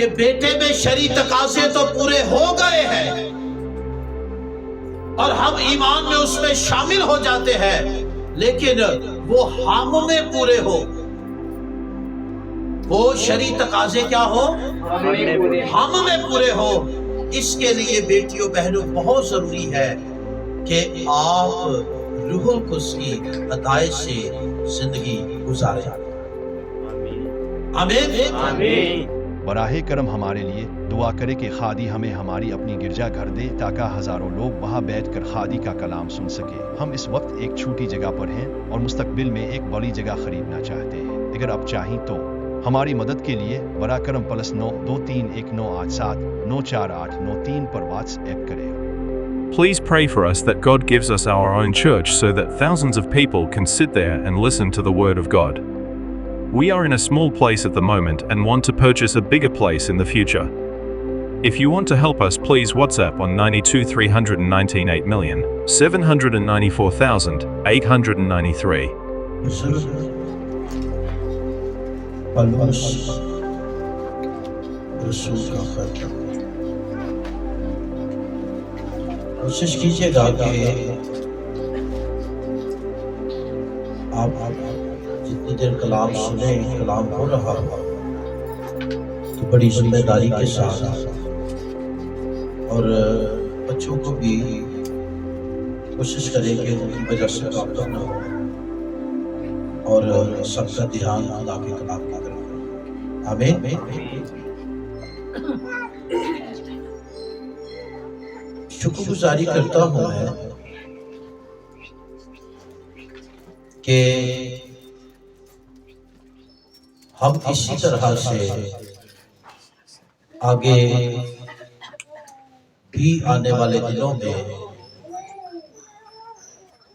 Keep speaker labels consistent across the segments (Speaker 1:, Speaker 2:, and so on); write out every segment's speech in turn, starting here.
Speaker 1: کہ بیٹے میں شرعی تقاضے تو پورے ہو گئے ہیں اور ہم ایمان میں اس میں شامل ہو جاتے ہیں، لیکن وہ ہم میں پورے ہو، وہ شرعی تقاضے کیا ہو؟ ہم میں پورے ہو۔ اس کے لیے بیٹیوں بہنوں بہت ضروری ہے کہ آپ روح القدس کی ہدایت سے زندگی گزاریں۔ آمین۔
Speaker 2: براہ کرم ہمارے لیے دعا کرے کہ خادی ہمیں ہماری اپنی گرجا گھر دے تاکہ ہزاروں لوگ وہاں بیٹھ کر خادی کا کلام سن سکے۔ ہم اس وقت ایک چھوٹی جگہ پر ہیں اور مستقبل میں ایک بڑی جگہ خریدنا چاہتے ہیں۔ اگر آپ چاہیں تو ہماری مدد کے لیے براہ کرم +9231987948993 پر واٹس ایپ کریں۔
Speaker 3: Please pray for us that God gives us our own church so that thousands of people can sit there and listen to the Word of God. We are in a small place at the moment and want to purchase a bigger place in the future. If you want to help us, please WhatsApp on 92,319,894,893.
Speaker 1: Police رسول کا خط، کوشش کیجیے گا کہ آپ جتنی دیر کلام سنیں، کلام ہو رہا ہو تو بڑی ذمہ داری کے ساتھ، اور بچوں کو بھی کوشش کریں کہ ان کی وجہ سے کام نہ ہو اور سب کا دھیان خدا کے کلام کی طرف۔ آمین۔ شکر گزاری کرتا ہوں میں کہ ہم اسی طرح سے آگے بھی آنے والے دنوں میں،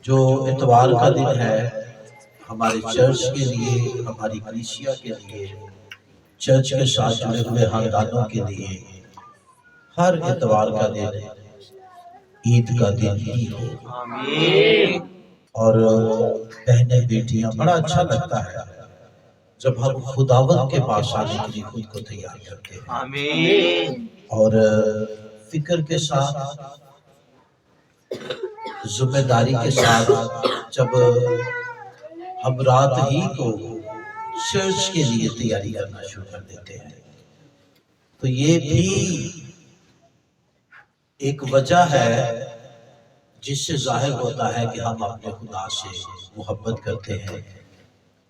Speaker 1: جو اتوار کا دن ہے ہمارے چرچ کے لیے، ہماری کلیسیا کے لیے، چرچ کے ساتھ جڑے ہوئے خاندانوں کے لیے، ہر اتوار کا دن عید کا دن ہی ہو۔ اور بہنیں بیٹیاں، بڑا اچھا لگتا ہے جب ہم خداوند کے پاس آنے کے لیے خود کو تیار کرتے ہیں اور فکر کے ساتھ، ذمہ داری کے ساتھ، جب ہم رات ہی کو چرچ کے لیے تیاری کرنا شروع کر دیتے ہیں، تو یہ بھی ایک وجہ ہے جس سے ظاہر ہوتا ہے کہ ہم اپنے خدا سے محبت کرتے ہیں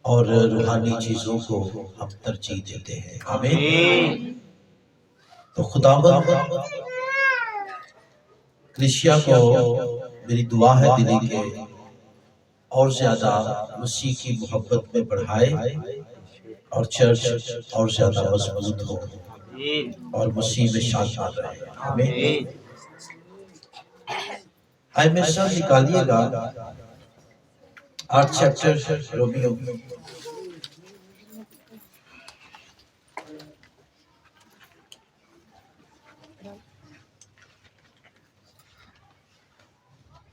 Speaker 1: اور روحانی چیزوں کو ہم ترجیح دیتے ہیں۔ آمین۔ تو خداوند کلیسیا کو میری دعا ہے دلی کے اور زیادہ مسیح کی محبت میں بڑھائے اور چرچ اور زیادہ مضبوط ہو اور مسیح میں شادمان رہے۔ آمین۔ آئے میرے ساتھ نکالیے گا 8 چیپٹر رومیو،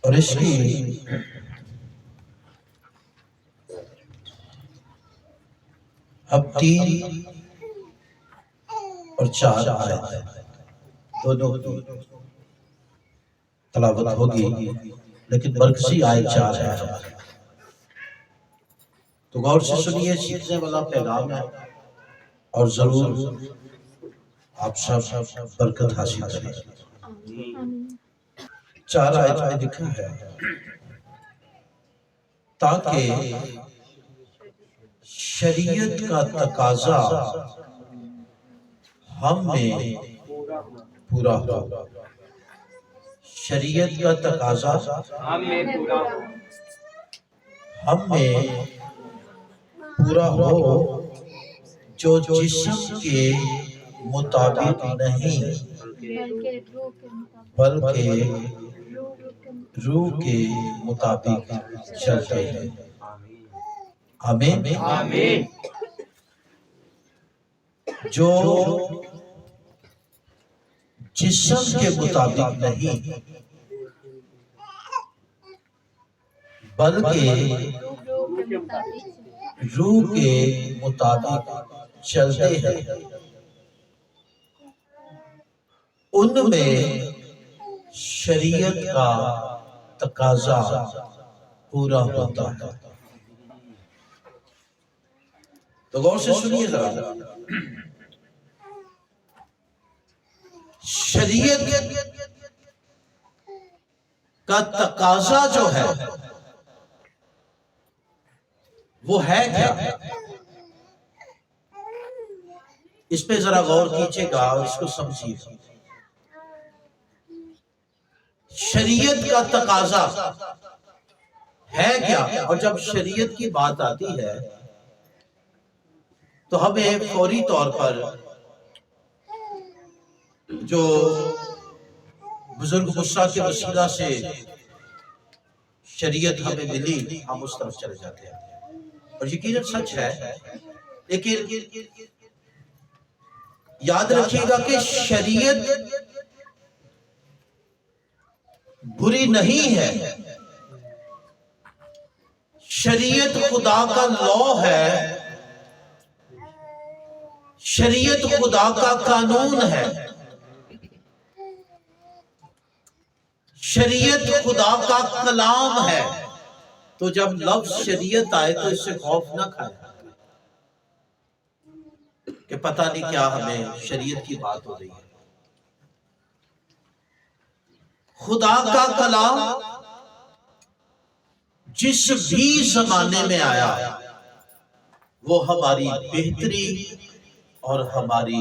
Speaker 1: اور اس کی اب 3 اور 4 آیت دونوں تلاوت ہوگی، لیکن مرکزی آیت 4 ہے ہماری۔ تو غور سے سنیے، سیکھنے والا پیغام ہے اور ضرور آپ سب برکت حاصل کریں۔ 4 آیت میں لکھا ہے، تاکہ شریعت کا تقاضا ہم میں پورا ہو۔ شریعت کا تقاضا ہم میں پورا ہو، جو جسم کے مطابق نہیں بلکہ روح کے مطابق چلتے ہیں۔ آمین۔ جو جسم کے مطابق نہیں بلکہ روح کے مطابق چلتے ہیں، ان میں شریعت کا تقاضا پورا ہوتا ہے۔ تو غور سے سنیے ذرا، شریعت کا تقاضا جو ہے وہ ہے کیا؟ اس پہ ذرا غور کیجئے گا اور اس کو سمجھیے۔ شریعت کا تقاضا ہے کیا؟ اور جب شریعت کی بات آتی ہے تو ہمیں فوری طور پر جو بزرگ غصہ کے وسیلہ سے شریعت ہمیں ملی، ہم اس طرف چلے جاتے ہیں، اور یقیناً سچ ہے، لیکن یاد رکھیے گا کہ شریعت بری نہیں ہے، شریعت خدا کا لاء ہے، شریعت خدا کا قانون ہے، شریعت خدا کا کلام ہے۔ تو جب لفظ شریعت آئے تو اس سے خوف نہ کھائے کہ پتہ نہیں کیا ہمیں شریعت کی بات ہو رہی ہے۔ خدا کا کلام جس بھی زمانے میں آیا وہ ہماری بہتری اور ہماری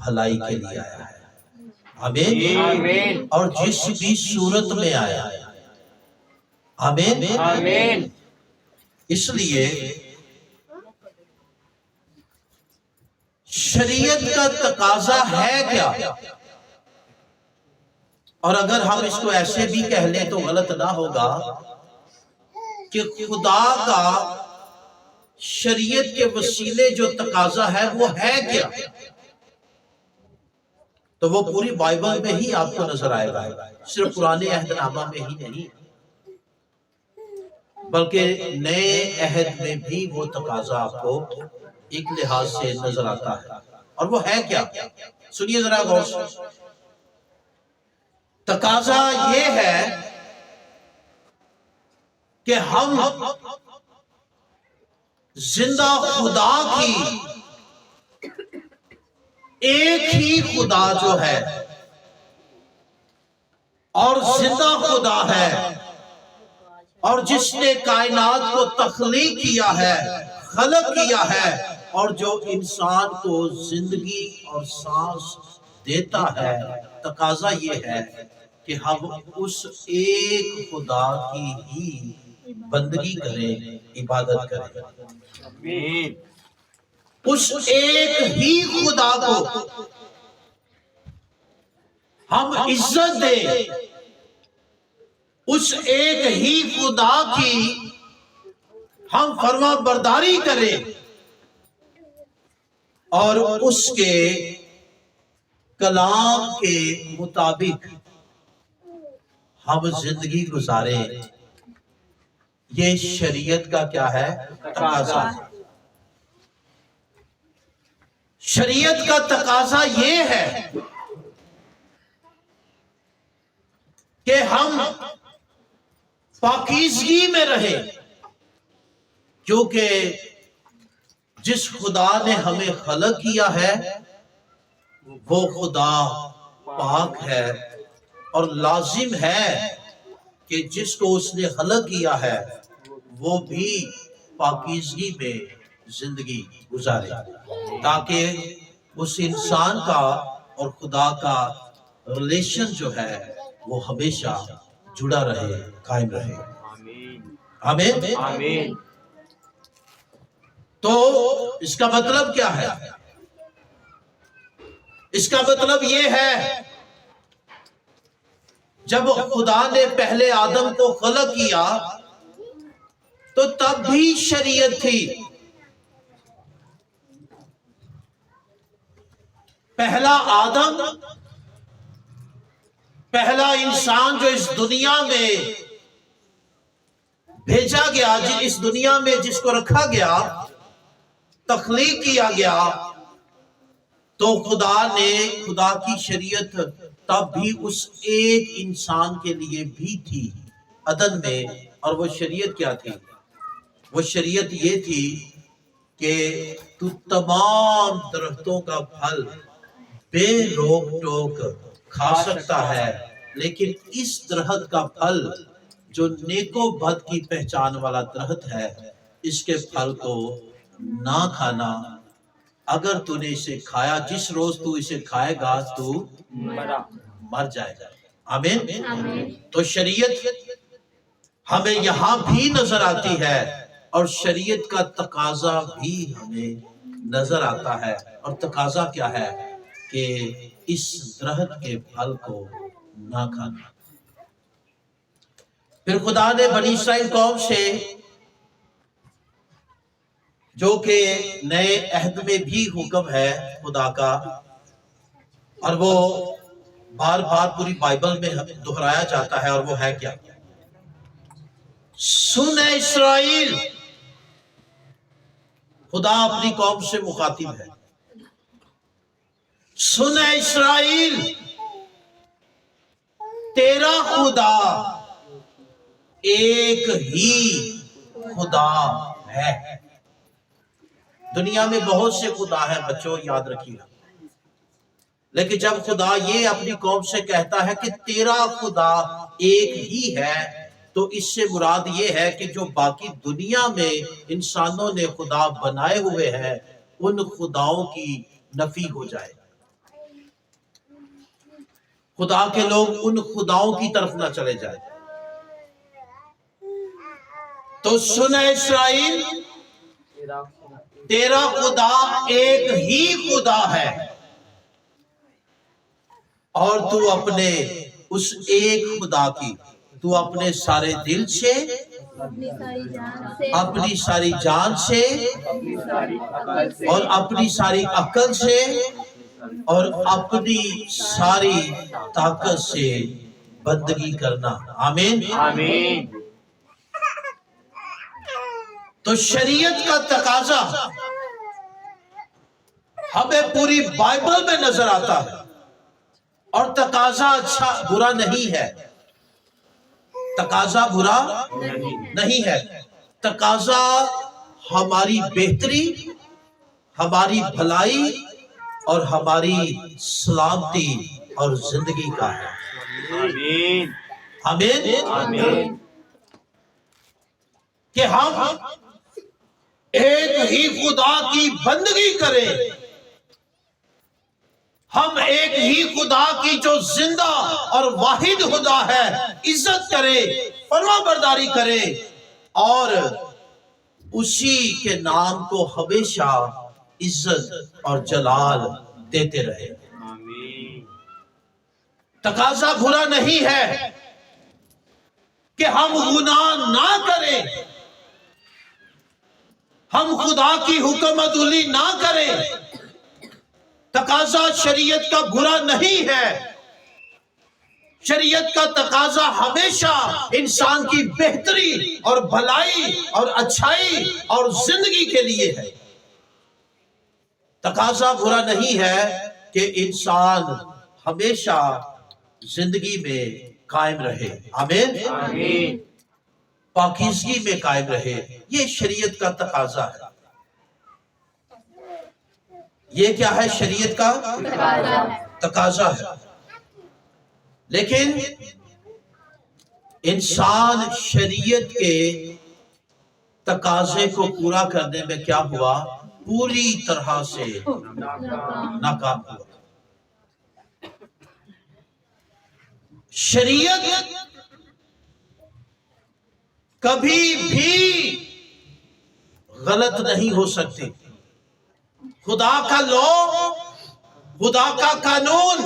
Speaker 1: بھلائی کے لیے آیا ہے، آمین۔ اور جس بھی صورت میں آیا، آمین۔ اس لیے شریعت کا تقاضا ہے کیا؟ اور اگر ہم اس کو ایسے بھی کہہ لیں تو غلط نہ ہوگا کہ خدا کا شریعت کے وسیلے جو تقاضا ہے وہ ہے کیا؟ تو وہ پوری بائبل میں ہی آپ کو نظر آئے گا، صرف پرانے عہد نامہ میں ہی نہیں بلکہ نئے عہد میں بھی وہ تقاضا آپ کو ایک لحاظ سے نظر آتا ہے۔ اور وہ ہے کیا؟ سنیے ذرا غور سے۔ تقاضا یہ ہے کہ ہم زندہ خدا کی ایک ہی خدا جو ہے اور زندہ خدا ہے اور جس نے کائنات کو تخلیق کیا ہے، خلق کیا ہے، اور جو انسان کو زندگی اور سانس دیتا ہے، تقاضا یہ ہے کہ ہم اس ایک خدا کی ہی بندگی کریں، عبادت کریں، اس ایک ہی خدا کو ہم عزت دیں، اس ایک ہی خدا کی ہم فرما برداری کریں اور اس کے کلام کے مطابق ہم زندگی گزاریں۔ یہ شریعت کا کیا ہے؟ تقاضا۔ شریعت کا تقاضا یہ ہے کہ ہم پاکیزگی میں رہیں، کیونکہ جس خدا نے ہمیں خلق کیا ہے وہ خدا پاک ہے، اور لازم ہے کہ جس کو اس نے خلق کیا ہے وہ بھی پاکیزگی میں زندگی گزارے، تاکہ اس انسان کا اور خدا کا ریلیشن جو ہے وہ ہمیشہ جڑا رہے، قائم رہے۔ آمین۔ تو اس کا مطلب کیا ہے؟ اس کا مطلب یہ ہے جب خدا نے پہلے آدم کو خلق کیا تو تب بھی شریعت تھی۔ پہلا آدم، پہلا انسان جو اس دنیا میں بھیجا گیا، اس دنیا میں جس کو رکھا گیا، تخلیق کیا گیا، تو خدا کی شریعت تب بھی اس ایک انسان کے لیے بھی تھی عدن میں، اور وہ شریعت کیا تھی؟ وہ شریعت یہ تھی کہ تو تمام درختوں کا پھل بے روک ٹوک کھا سکتا ہے، لیکن اس درخت کا پھل جو نیک و بد کی پہچان والا درخت ہے، اس کے پھل کو نہ کھانا۔ اگر تو نے اسے کھایا، جس روز تو اسے کھائے گا تو مر جائے گا۔ آمین۔ تو شریعت ہمیں یہاں بھی نظر آتی ہے، اور شریعت کا تقاضا بھی ہمیں نظر آتا ہے، اور تقاضا کیا ہے؟ کہ اس درخت کے پھل کو نہ کھانا۔ پھر خدا نے بنی اسرائیل قوم سے، جو کہ نئے عہد میں بھی حکم ہے خدا کا، اور وہ بار بار پوری بائبل میں دہرایا جاتا ہے، اور وہ ہے کیا؟ سن اے اسرائیل۔ خدا اپنی قوم سے مخاطب ہے۔ سن اے اسرائیل، تیرا خدا ایک ہی خدا ہے۔ دنیا میں بہت سے خدا ہیں بچوں، یاد رکھیے، لیکن جب خدا یہ اپنی قوم سے کہتا ہے کہ تیرا خدا ایک ہی ہے، تو اس سے مراد یہ ہے کہ جو باقی دنیا میں انسانوں نے خدا بنائے ہوئے ہیں، ان خداؤں کی نفی ہو جائے۔ خدا کے لوگ ان خداؤں کی طرف نہ چلے جائیں۔ تو سن اے اسرائیل، تیرا خدا ایک ہی خدا ہے، اور تو اپنے اس ایک خدا کی تو اپنے سارے دل سے، اپنی ساری جان سے، اور اپنی ساری عقل سے، اور اپنی ساری طاقت سے بندگی کرنا۔ آمین۔ تو شریعت کا تقاضا ہمیں پوری بائبل میں نظر آتا ہے، اور تقاضا اچھا برا نہیں ہے، تقاضا برا نہیں ہے، تقاضا ہماری بہتری، ہماری بھلائی، اور ہماری سلامتی اور زندگی کا ہے۔ آمین۔ کہ ہم ایک ہی خدا کی بندگی کریں، ہم ایک ہی خدا کی جو زندہ اور واحد خدا ہے عزت کریں، فرما برداری کریں، اور اسی کے نام کو ہمیشہ عزت اور جلال دیتے رہے۔ تقاضا برا نہیں ہے کہ ہم گناہ نہ کریں، ہم خدا کی حکم عدولی نہ کریں۔ تقاضا شریعت کا برا نہیں ہے، شریعت کا تقاضا ہمیشہ انسان کی بہتری اور بھلائی اور اچھائی اور زندگی کے لیے ہے۔ تقاضا برا نہیں ہے کہ انسان ہمیشہ زندگی میں قائم رہے۔ آمین۔ پاکیزگی میں قائم رہے، یہ شریعت کا تقاضا ہے۔ یہ کیا ہے؟ شریعت کا تقاضا ہے۔ لیکن انسان شریعت کے تقاضے کو پورا کرنے میں کیا ہوا؟ پوری طرح سے ناکام ہوا۔ شریعت کبھی بھی غلط نہیں ہو سکتی۔ خدا کا لا، خدا کا قانون،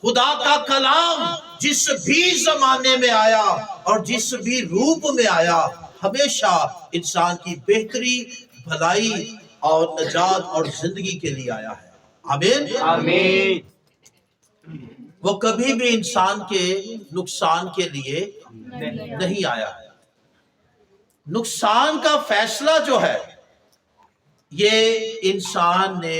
Speaker 1: خدا کا کلام جس بھی زمانے میں آیا اور جس بھی روپ میں آیا، ہمیشہ انسان کی بہتری، بھلائی اور نجات اور زندگی کے لیے آیا ہے۔ آمین۔ وہ کبھی بھی انسان کے نقصان کے لیے نہیں آیا ہے۔ نقصان کا فیصلہ جو ہے، یہ انسان نے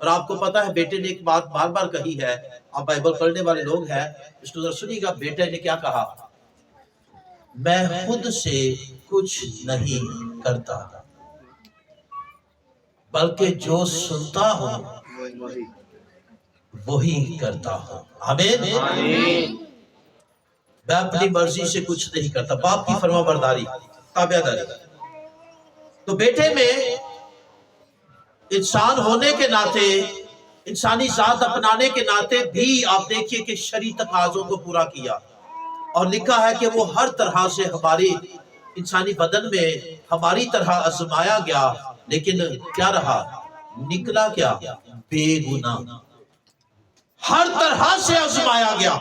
Speaker 1: اور آپ کو پتا ہے بیٹے نے ایک بات بار بار کہی ہے، آپ بائبل پڑھنے والے لوگ ہیں، اس کو ذرا سنیے گا، بیٹے نے کیا کہا؟ میں خود سے کچھ نہیں کرتا بلکہ جو سنتا ہوں وہی کرتا ہوں۔ آمین۔ میں اپنی مرضی سے کچھ نہیں کرتا، باپ کی فرما برداری، تابعداری۔ تو بیٹے میں انسان ہونے کے ناطے، انسانی ذات اپنانے کے ناطے بھی آپ دیکھیے کہ شرعی تقاضوں کو پورا کیا، اور لکھا ہے کہ وہ ہر طرح سے ہماری انسانی بدن میں ہماری طرح آزمایا گیا، لیکن کیا رہا؟ نکلا کیا؟ بے گناہ۔ ہر طرح سے آزمایا گیا۔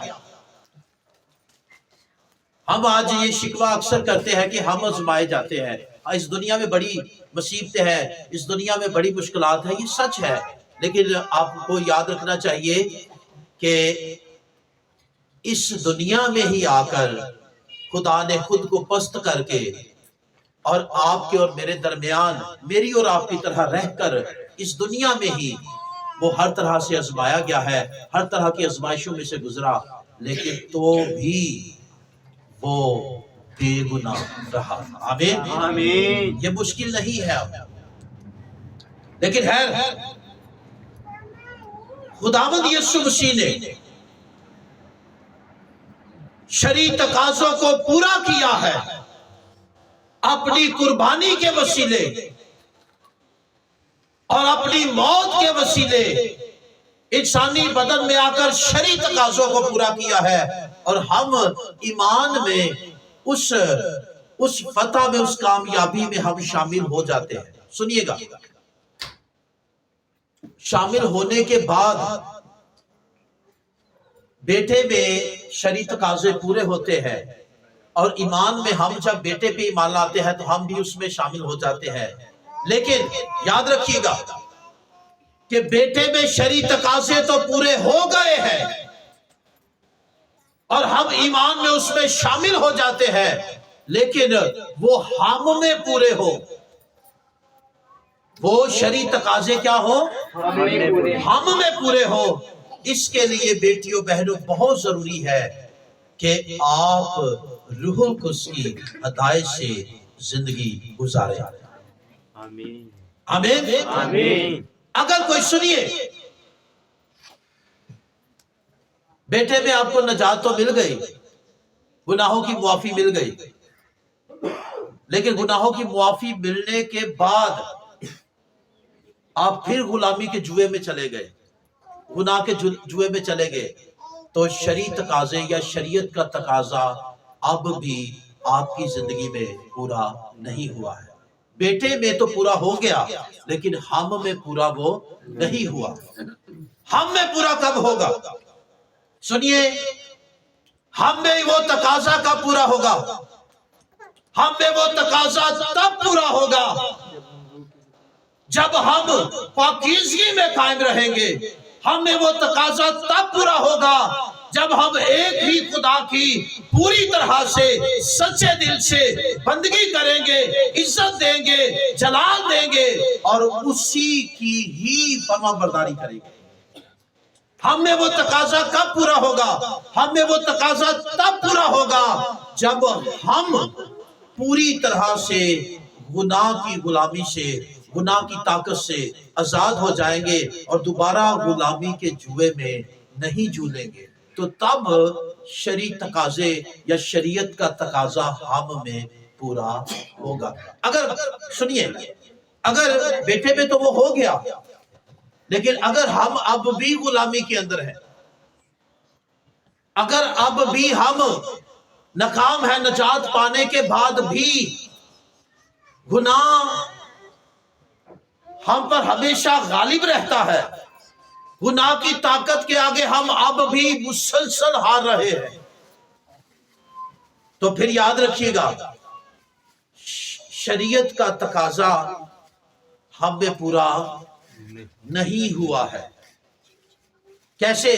Speaker 1: ہم آج یہ شکوہ اکثر کرتے ہیں کہ ہم آزمائے جاتے ہیں، اس دنیا میں بڑی مصیبتیں ہیں، اس دنیا میں بڑی مشکلات ہیں، یہ سچ ہے، لیکن آپ کو یاد رکھنا چاہیے کہ اس دنیا میں ہی آ کر خدا نے خود کو پست کر کے اور آپ کے اور میرے درمیان، میری اور آپ کی طرح رہ کر اس دنیا میں ہی وہ ہر طرح سے آزمایا گیا ہے، ہر طرح کی آزمائشوں میں سے گزرا، لیکن تو بھی وہ بے گناہ رہا۔ آمین۔
Speaker 4: آمین۔
Speaker 1: یہ مشکل نہیں ہے اب، لیکن خیر خداوند یسوع مسیح نے شرعی تقاضوں کو پورا کیا ہے اپنی قربانی کے وسیلے اور اپنی موت کے وسیلے، انسانی بدن میں آ کر شرعی تقاضوں کو پورا کیا ہے، اور ہم ایمان میں اس فتح میں، اس کامیابی میں ہم شامل ہو جاتے ہیں۔ سنیے گا، شامل ہونے کے بعد بیٹے میں شرعی تقاضے پورے ہوتے ہیں، اور ایمان میں ہم جب بیٹے پہ ایمان لاتے ہیں تو ہم بھی اس میں شامل ہو جاتے ہیں، لیکن یاد رکھیے گا کہ بیٹے میں شرعی تقاضے تو پورے ہو گئے ہیں اور ہم ایمان میں اس میں شامل ہو جاتے ہیں، لیکن وہ ہم میں پورے ہو، وہ شرعی تقاضے کیا ہو؟ ہم میں پورے ہو۔ اس کے لیے بیٹیوں بہنوں بہت ضروری ہے کہ آپ روح القدس کی ہدایت سے زندگی گزاریں۔
Speaker 4: آمین۔
Speaker 1: آمین۔
Speaker 4: آمین۔
Speaker 1: اگر کوئی سنیے، بیٹے میں آپ کو نجات تو مل گئی، گناہوں کی معافی مل گئی، لیکن گناہوں کی معافی ملنے کے بعد آپ پھر غلامی کے جوئے میں چلے گئے، گناہ کے جوئے میں چلے گئے، تو شرعی تقاضے یا شریعت کا تقاضا اب بھی آپ کی زندگی میں پورا نہیں ہوا ہے۔ بیٹے میں تو پورا ہو گیا، لیکن ہم میں پورا وہ نہیں ہوا۔ ہم میں پورا کب ہوگا؟ سنیے، ہم میں وہ تقاضا کب پورا ہوگا؟ ہم میں وہ تقاضا تب پورا ہوگا جب ہم پاکیزگی میں قائم رہیں گے۔ ہم میں وہ تقاضا تب پورا ہوگا جب ہم ایک ہی خدا کی پوری طرح سے سچے دل سے بندگی کریں گے، عزت دیں گے، جلال دیں گے، اور اسی کی ہی فرما برداری کریں گے۔ ہم میں وہ تقاضا کب پورا ہوگا؟ ہم میں وہ تقاضا تب پورا ہوگا جب ہم پوری طرح سے گناہ کی غلامی سے، گناہ کی طاقت سے آزاد ہو جائیں گے اور دوبارہ غلامی کے جوئے میں نہیں جھولیں گے، تو تب شرعی تقاضے یا شریعت کا تقاضا ہم میں پورا ہوگا۔ اگر سنیے، اگر بیٹے میں تو وہ ہو گیا، لیکن اگر ہم اب بھی غلامی کے اندر ہیں، اگر اب بھی ہم ناکام ہیں، نجات پانے کے بعد بھی گناہ ہم پر ہمیشہ غالب رہتا ہے، گناہ کی طاقت کے آگے ہم اب بھی مسلسل ہار رہے ہیں، تو پھر یاد رکھیے گا شریعت کا تقاضا ہم میں پورا نہیں ہوا ہے۔ کیسے؟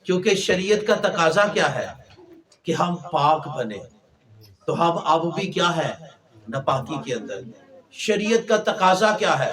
Speaker 1: کیونکہ شریعت کا تقاضا کیا ہے کہ ہم پاک بنے، تو ہم اب بھی کیا ہے؟ ناپاکی کے اندر۔ شریعت کا تقاضا کیا ہے؟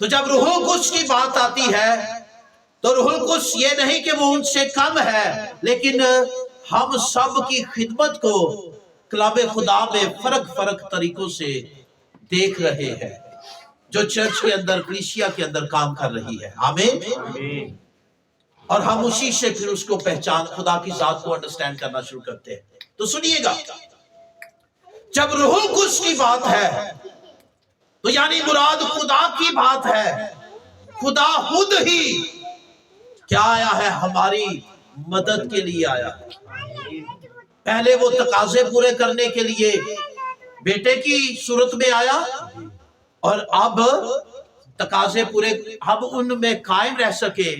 Speaker 1: تو جب روح القدس کی بات آتی ہے تو روح القدس یہ نہیں کہ وہ ان سے کم ہے، لیکن ہم سب کی خدمت کو کلام خدا میں فرق طریقوں سے دیکھ رہے ہیں، جو چرچ کے اندر، کلیسیا کے اندر کام کر رہی ہے۔ آمین۔
Speaker 4: آمین۔
Speaker 1: اور ہم اسی سے پھر اس کو پہچان، خدا کی ذات کو انڈرسٹینڈ کرنا شروع کرتے ہیں۔ تو سنیے گا، جب روح القدس کی بات ہے تو یعنی مراد خدا کی بات ہے۔ خدا خود ہی کیا آیا ہے؟ ہماری مدد کے لیے آیا ہے۔ پہلے وہ تقاضے پورے کرنے کے لیے بیٹے کی صورت میں آیا، اور اب تقاضے پورے، ہم ان میں قائم رہ سکے،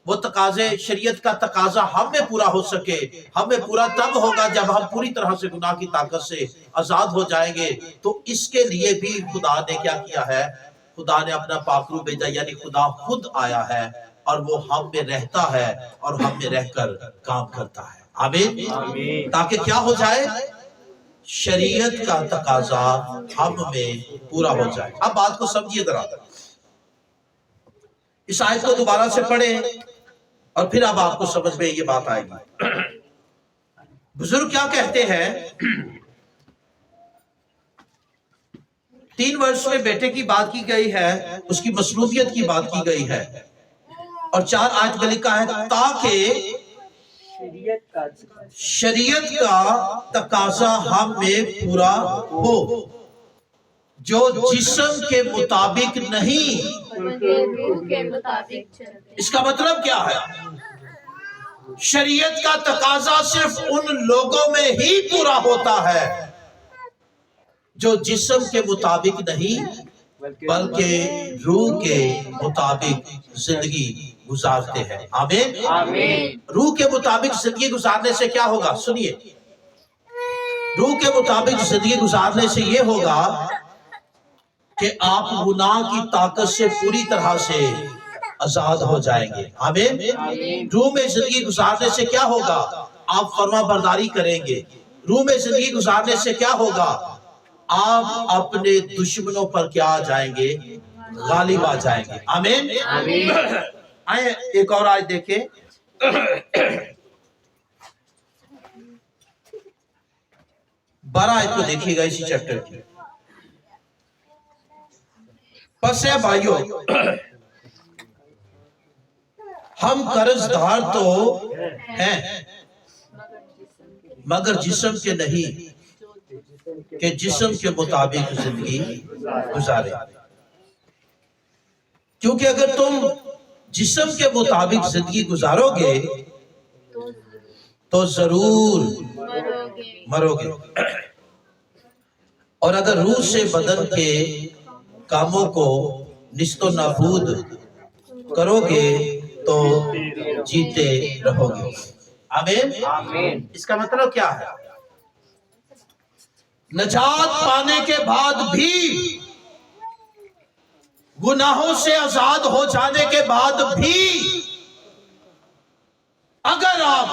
Speaker 1: وہ تقاضے، شریعت کا تقاضا ہم میں پورا ہو سکے۔ ہمیں پورا تب ہوگا جب ہم پوری طرح سے گناہ کی طاقت سے آزاد ہو جائیں گے۔ تو اس کے لیے بھی خدا نے کیا کیا ہے؟ خدا نے اپنا پاک روح بھیجا، یعنی خدا خود آیا ہے اور وہ ہم میں رہتا ہے اور ہم میں رہ کر کام کرتا ہے۔ آمین۔
Speaker 4: آمین۔
Speaker 1: تاکہ کیا ہو جائے؟ شریعت کا تقاضا ہم میں پورا ہو جائے۔ اب بات کو سمجھیے ذرا، اس آیت کو دوبارہ سے پڑھیں اور پھر اب آپ کو سمجھ میں یہ بات آئے گی۔ بزرگ کیا کہتے ہیں؟ 3 ورس میں بیٹے کی بات کی گئی ہے، اس کی مصلوبیت کی بات کی گئی ہے، اور 4 آیت میں لکھا ہے تاکہ شریعت کا تقاضا ہم میں پورا ہو، جو جسم کے مطابق نہیں۔ اس کا مطلب کیا ہے؟ شریعت کا تقاضا صرف ان لوگوں میں ہی پورا ہوتا ہے جو جسم کے مطابق نہیں بلکہ روح کے مطابق زندگی گزارتے ہیں۔ آمین۔
Speaker 4: آمین۔
Speaker 1: روح کے مطابق زندگی گزارنے سے کیا ہوگا؟ سنیے، روح کے مطابق زندگی گزارنے سے یہ ہوگا کہ آپ گناہ کی طاقت سے پوری طرح سے آزاد ہو جائیں گے۔ آمین۔ روح میں زندگی گزارنے سے کیا ہوگا؟ آپ فرما برداری کریں گے۔ روح میں زندگی گزارنے سے کیا ہوگا؟ آپ اپنے دشمنوں پر کیا آ جائیں گے؟ غالب آ جائیں گے۔ آمین۔ آئیں ایک اور آیت دیکھیں، 12 آیت کو دیکھیے گا اسی چیپٹر کی۔ پس اے بھائیو، ہم قرض دار تو ہیں مگر جسم کے نہیں کہ جسم کے مطابق زندگی گزارے، کیونکہ اگر تم جسم کے مطابق زندگی گزارو گے تو ضرور مرو گے، اور اگر روح سے بدن کے کاموں کو نیست و نابود کرو گے تو جیتے رہو گے۔ آمین۔
Speaker 4: آمین۔
Speaker 1: اس کا مطلب کیا ہے؟ نجات پانے کے بعد بھی، گناہوں سے آزاد ہو جانے کے بعد بھی، اگر آپ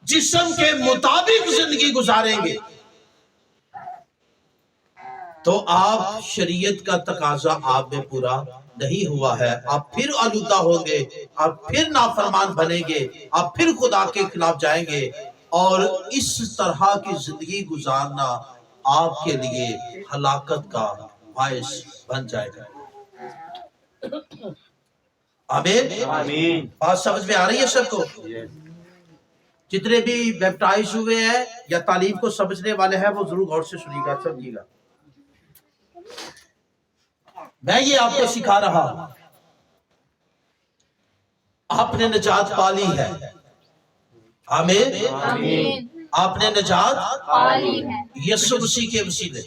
Speaker 1: جسم کے مطابق زندگی گزاریں گے تو آپ شریعت کا تقاضا آپ میں پورا نہیں ہوا ہے، آپ پھر آلودہ ہوں گے، آپ پھر نافرمان بنیں گے، آپ پھر خدا کے خلاف جائیں گے، اور اس طرح کی زندگی گزارنا آپ کے لیے ہلاکت کا باعث بن جائے گا۔ آمین۔
Speaker 4: آمین۔
Speaker 1: بات سمجھ میں آ رہی ہے سب کو؟ جتنے بھی بیپٹائز ہوئے ہیں یا تعلیم کو سمجھنے والے ہیں وہ ضرور غور سے سنیے گا، سمجھیے گا۔ میں یہ آپ کو سکھا رہا ہوں، آپ نے نجات پالی ہے۔ آمین۔
Speaker 5: آمین۔
Speaker 1: آپ نے نجات
Speaker 5: پالی ہے۔
Speaker 1: یسوع مسیح کے وسیلے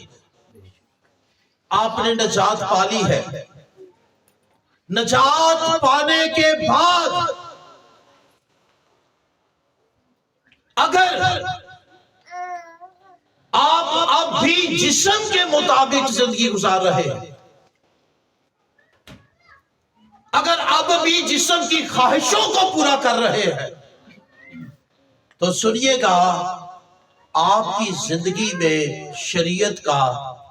Speaker 1: آپ نے نجات پالی ہے۔ نجات پانے کے بعد اگر آپ اب بھی جسم کے مطابق زندگی گزار رہے ہیں، اگر اب بھی جسم کی خواہشوں کو پورا کر رہے ہیں، تو سنیے گا آپ کی زندگی میں شریعت کا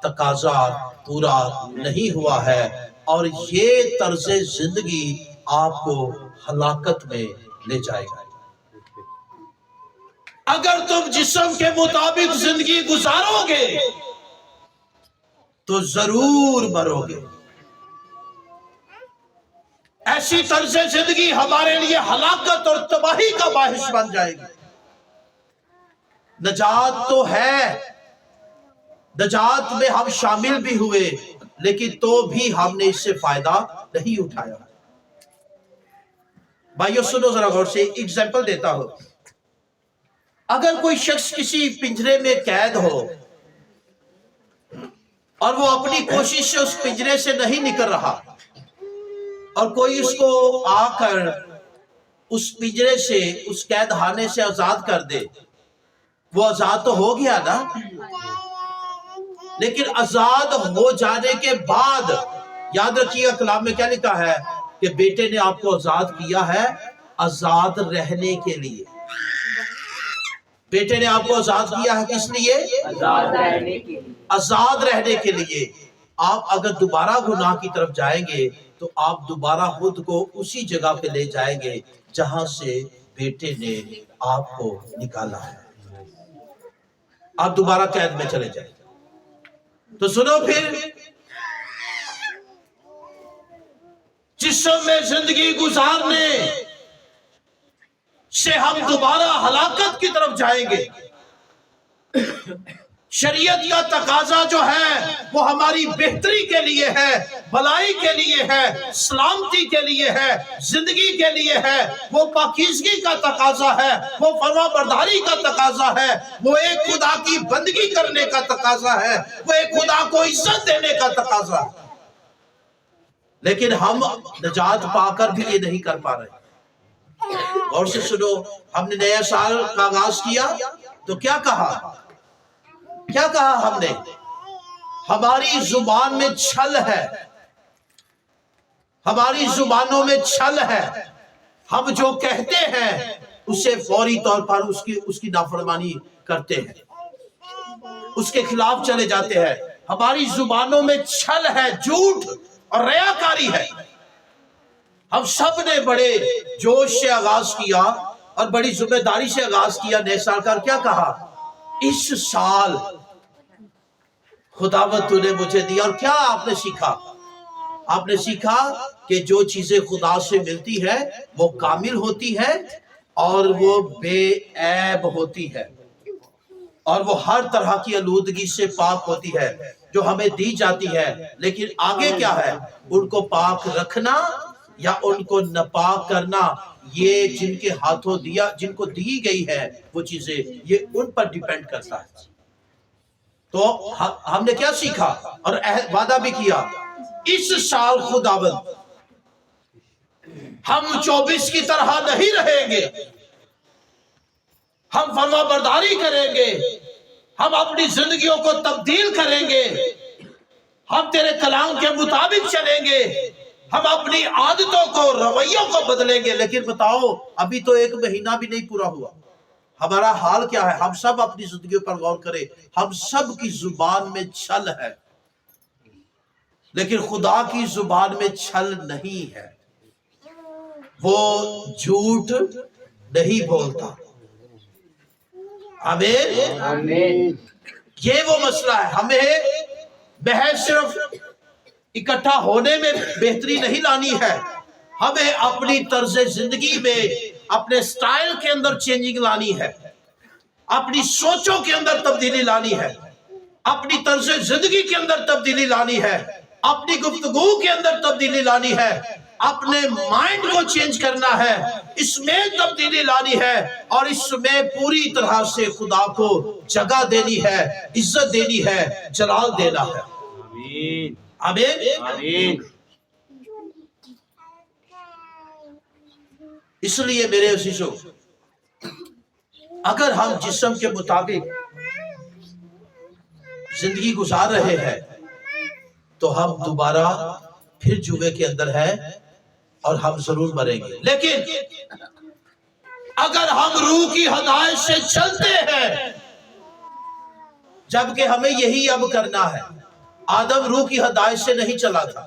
Speaker 1: تقاضا پورا نہیں ہوا ہے، اور یہ طرز زندگی آپ کو ہلاکت میں لے جائے گا۔ اگر تم جسم کے مطابق زندگی گزارو گے تو ضرور مرو گے۔ ایسی طرز زندگی ہمارے لیے ہلاکت اور تباہی کا باعث بن جائے گی۔ نجات تو ہے، نجات میں ہم شامل بھی ہوئے، لیکن تو بھی ہم نے اس سے فائدہ نہیں اٹھایا۔ بھائیو سنو ذرا غور سے، ایگزامپل دیتا ہوں۔ اگر کوئی شخص کسی پنجرے میں قید ہو اور وہ اپنی کوشش سے اس پنجرے سے نہیں نکل رہا، اور کوئی اس کو آ کر اس پنجرے سے، اس قید خانے سے آزاد کر دے، وہ آزاد تو ہو گیا نا، لیکن آزاد ہو جانے کے بعد یاد رکھیے کلام میں کیا لکھا ہے کہ بیٹے نے آپ کو آزاد کیا ہے آزاد رہنے کے لیے۔ بیٹے نے آپ کو آزاد کیا ہے کس لیے؟
Speaker 4: آزاد رہنے کے لیے۔
Speaker 1: آزاد رہنے کے لیے۔ آپ اگر دوبارہ گناہ کی طرف جائیں گے تو آپ دوبارہ خود کو اسی جگہ پہ لے جائیں گے جہاں سے بیٹے نے آپ کو نکالا ہے۔ آپ دوبارہ قید میں چلے جائیں۔ تو سنو پھر، جسم میں زندگی گزارنے سے ہم دوبارہ ہلاکت کی طرف جائیں گے۔ شریعت کا تقاضا جو ہے وہ ہماری بہتری کے لیے ہے، بھلائی کے لیے ہے، سلامتی کے لیے ہے، زندگی کے لیے ہے۔ وہ پاکیزگی کا تقاضا ہے، وہ فرما برداری کا تقاضا ہے، وہ ایک خدا کی بندگی کرنے کا تقاضا ہے، وہ ایک خدا کو عزت دینے کا تقاضا ہے۔ لیکن ہم نجات پا کر بھی یہ نہیں کر پا رہے۔ اور سے سنو، ہم نے نیا سال کا آغاز کیا تو کیا کہا؟ کیا کہا ہم نے؟ ہماری زبان میں چھل ہے، ہماری زبانوں میں چھل ہے۔ ہم جو کہتے ہیں اسے فوری طور پر اس کی نافرمانی کرتے ہیں، اس کے خلاف چلے جاتے ہیں۔ ہماری زبانوں میں چھل ہے، جھوٹ اور ریاکاری ہے۔ ہم سب نے بڑے جوش سے آغاز کیا اور بڑی ذمہ داری سے آغاز کیا نئے سال کا۔ کیا کہا؟ اس سال خداوند تو نے مجھے دیا۔ اور کیا آپ نے سیکھا؟ آپ نے سیکھا کہ جو چیزیں خدا سے ملتی ہے وہ کامل ہوتی ہے اور وہ بے عیب ہوتی ہے، اور وہ ہر طرح کی آلودگی سے پاک ہوتی ہے جو ہمیں دی جاتی ہے۔ لیکن آگے کیا ہے؟ ان کو پاک رکھنا یا ان کو ناپاک کرنا، یہ جن کے ہاتھوں جن کو دی گئی ہے وہ چیزیں، یہ ان پر ڈیپینڈ کرتا ہے۔ تو ہم نے کیا سیکھا اور وعدہ بھی کیا؟ اس سال خداوند ہم 24 کی طرح نہیں رہیں گے، ہم فرما برداری کریں گے، ہم اپنی زندگیوں کو تبدیل کریں گے، ہم تیرے کلام کے مطابق چلیں گے، ہم اپنی عادتوں کو، رویوں کو بدلیں گے۔ لیکن بتاؤ، ابھی تو 1 مہینہ بھی نہیں پورا ہوا، ہمارا حال کیا ہے؟ ہم سب اپنی زندگیوں پر غور کریں، ہم سب کی زبان میں چھل ہے، لیکن خدا کی زبان میں چھل نہیں ہے۔ وہ جھوٹ نہیں بولتا۔ آمین۔
Speaker 4: آمین۔
Speaker 1: یہ وہ مسئلہ ہے۔ ہمیں بحث صرف اکٹھا ہونے میں بہتری نہیں لانی ہے، ہمیں اپنی طرز زندگی میں، اپنے سٹائل کے اندر چینجنگ لانی ہے، اپنی سوچوں کے اندر تبدیلی لانی ہے، اپنی طرز زندگی کے اندر تبدیلی لانی ہے، اپنی گفتگو کے اندر تبدیلی لانی ہے، اپنے مائنڈ کو چینج کرنا ہے، اس میں تبدیلی لانی ہے، اور اس میں پوری طرح سے خدا کو جگہ دینی ہے، عزت دینی ہے، جلال دینا ہے۔
Speaker 4: آمین۔
Speaker 1: آمین۔
Speaker 4: آمین۔
Speaker 1: اس لیے میرے عزیزو، اگر ہم جسم کے مطابق زندگی گزار رہے ہیں تو ہم دوبارہ پھر جوے کے اندر ہیں اور ہم ضرور مریں گے۔ لیکن اگر ہم روح کی ہدایت سے چلتے ہیں، جبکہ ہمیں یہی اب کرنا ہے، آدم روح کی ہدایت سے نہیں چلا تھا،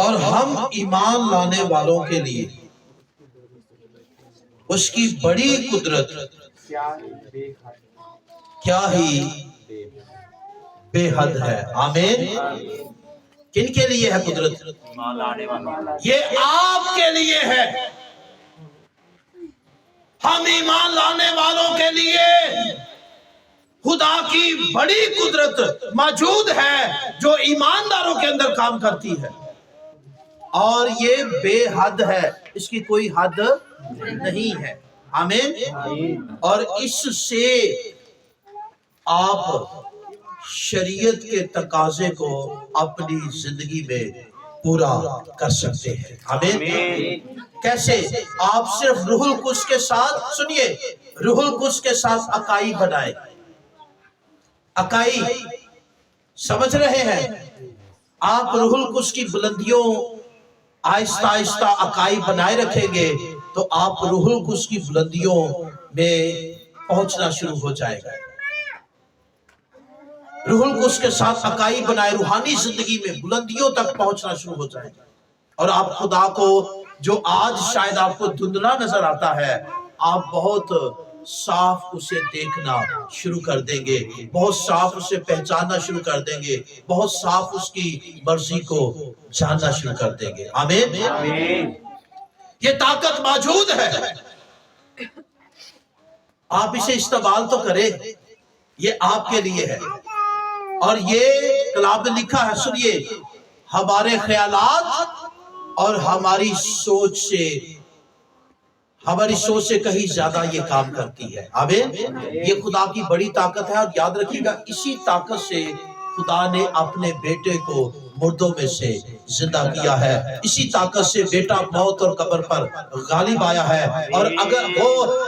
Speaker 1: اور ہم ایمان لانے والوں کے لیے اس کی بڑی قدرت کیا ہی بے حد ہے۔ آمین۔ کن کے لیے ہے قدرت؟ یہ آپ کے لیے ہے۔ ہم ایمان لانے والوں کے لیے خدا کی بڑی قدرت موجود ہے جو ایمانداروں کے اندر کام کرتی ہے، اور یہ بے حد ہے، اس کی کوئی حد نہیں ہے۔ آمین۔ اور اس سے آپ شریعت کے تقاضے کو اپنی زندگی میں پورا کر سکتے ہیں۔ آمین۔ کیسے؟ آپ صرف روح القدس کے ساتھ، سنیے، روح القدس کے ساتھ اکائی بنائے۔ اکائی سمجھ رہے ہیں؟ آپ روح القدس کی بلندیوں آہستہ آہستہ اکائی بنائے رکھیں گے تو آپ روح القدس کی بلندیوں میں پہنچنا شروع ہو جائے گا۔ روح القدس کے ساتھ اکائی بنائے، روحانی زندگی میں بلندیوں تک پہنچنا شروع ہو جائے گا، اور آپ خدا کو جو آج شاید آپ کو دھندلا نظر آتا ہے، آپ بہت صاف اسے دیکھنا شروع کر دیں گے، بہت صاف اسے پہچاننا شروع کر دیں گے، بہت صاف اس کی مرضی کو جاننا شروع کر دیں گے۔ آمین۔ یہ طاقت موجود ہے، آپ اسے استعمال تو کریں، یہ آپ کے لیے ہے۔ اور یہ کلام میں لکھا ہے، سنیے، ہمارے خیالات اور ہماری سوچ سے کہیں زیادہ یہ کام کرتی ہے۔ آمین۔ یہ خدا کی بڑی طاقت ہے، اور یاد رکھیے گا، اسی طاقت سے خدا نے اپنے بیٹے کو مردوں میں سے زندہ کیا ہے، اسی طاقت سے بیٹا موت اور قبر پر غالب آیا ہے، اور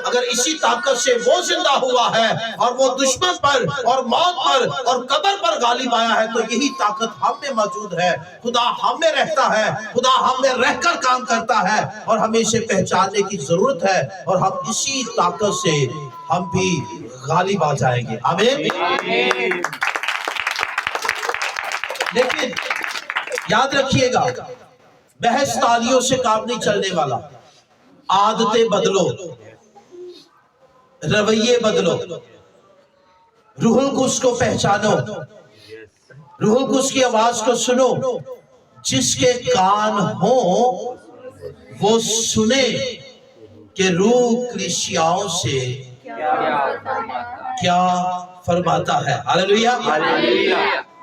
Speaker 1: اگر اسی طاقت سے وہ زندہ ہوا ہے اور وہ دشمن پر اور موت پر اور قبر پر غالب آیا ہے، تو یہی طاقت ہم میں موجود ہے۔ خدا ہم میں رہتا ہے، خدا ہم میں رہ کر کام کرتا ہے، اور ہمیں اسے پہچاننے کی ضرورت ہے، اور ہم اسی طاقت سے ہم بھی غالب آ جائیں گے۔ آمین۔ لیکن یاد رکھیے گا، بحث تالیوں سے کام نہیں چلنے والا۔ عادتیں بدلو، رویے بدلو، روح القدس کو پہچانو، روح القدس کی آواز کو سنو۔ جس کے کان ہوں وہ سنے کہ روح کلیسیاؤں سے کیا فرماتا ہے۔ ہاللیلویہ۔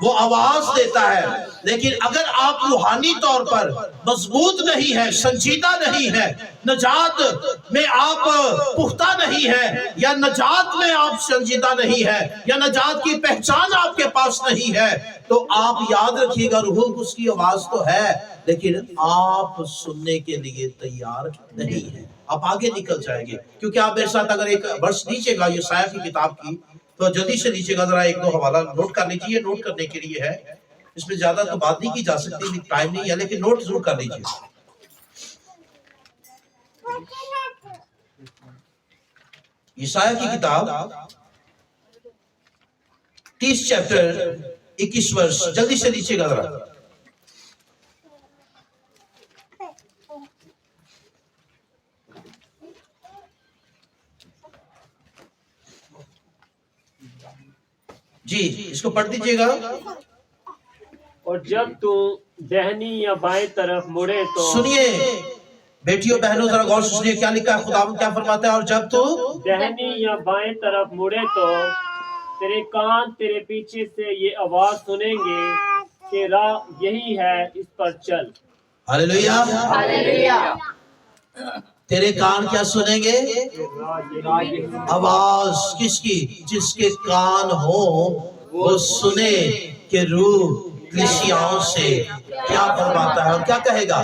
Speaker 1: وہ آواز دیتا ہے، لیکن اگر آپ روحانی طور پر مضبوط نہیں ہیں، سنجیدہ نہیں ہیں، نجات میں آپ پختہ نہیں ہیں، یا نجات میں آپ سنجیدہ نہیں ہیں، یا نجات کی پہچان آپ کے پاس نہیں ہے، تو آپ یاد رکھیے گا، روح القدس کی آواز تو ہے، لیکن آپ سننے کے لیے تیار نہیں ہیں۔ آپ آگے نکل جائیں گے، کیونکہ آپ میرے ساتھ اگر ایک ورس لیجیے گا یسایہ کی کتاب کی، تو جلدی سے لیجیے گا، ذرا ایک دو حوالہ نوٹ کر لیجیے، نوٹ کرنے کے لیے ہے، اس میں زیادہ تو بات نہیں کی جا سکتی، ٹائم نہیں ہے، لیکن نوٹ ضرور کر لیجیے۔ یسایہ کی کتاب 30 چیپٹر 21 ورس، جلدی سے لیجیے گا ذرا۔ جی اس کو پڑھ دیجئے گا۔
Speaker 6: اور جب تو دہنی یا بائیں طرف مڑے تو،
Speaker 1: سنیے بیٹیوں بہنوں ذرا غور سے سنیے کیا لکھا ہے، خداوند کیا فرماتا ہے، اور جب تو
Speaker 6: دہنی یا بائیں طرف مڑے تو تیرے کان تیرے پیچھے سے یہ آواز سنیں گے کہ راہ یہی ہے، اس پر چل۔
Speaker 1: ہاللیلویہ۔
Speaker 5: ہاللیلویہ۔
Speaker 1: تیرے کان کیا سنیں گے؟ آواز کس کی؟ جس کے کان ہو وہ سنے کہ روح کلیسیاؤں سے کیا فرماتا ہے، اور کیا کہے گا؟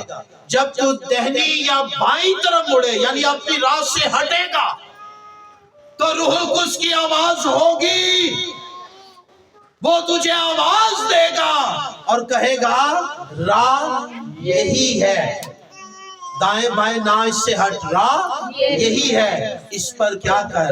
Speaker 1: جب تو دہنی یا بائیں طرف مڑے، یعنی اپنی راہ سے ہٹے گا، تو روح القدس کی آواز ہوگی، وہ تجھے آواز دے گا اور کہے گا راہ یہی ہے، دائیں بائیں نہ اس سے ہٹ، راہ یہی ہے، اس پر کیا کر،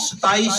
Speaker 1: 27